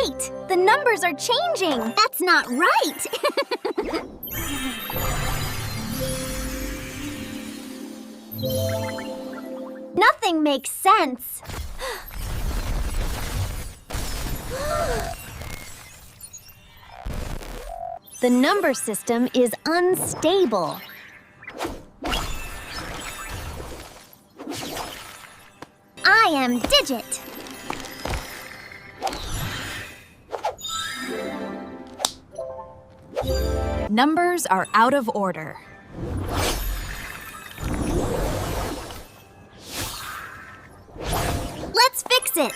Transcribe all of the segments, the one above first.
Wait! The numbers are changing! That's not right! Nothing makes sense. The number system is unstable. I am Digit. Numbers are out of order. Let's fix it.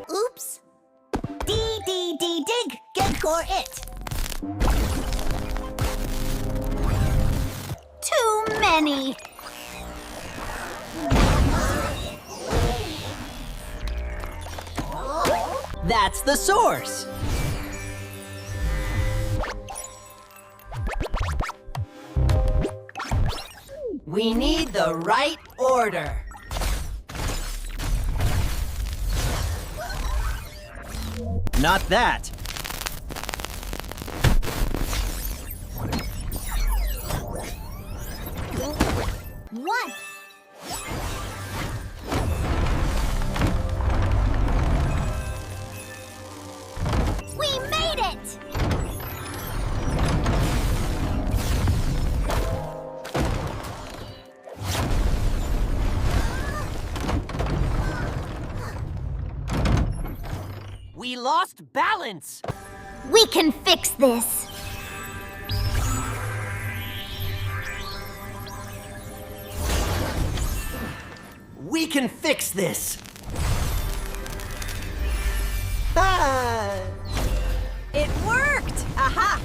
Oops. Dig, get for it. Too many. That's the source. We need the right order. Not that. What? We made it! We lost balance. We can fix this. We can fix this. Ah! It worked! Aha!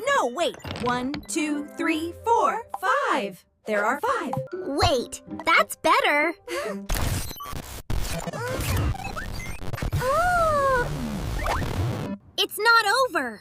No, wait. 1, 2, 3, 4, 5. There are 5. Wait, that's better. Oh! It's not over.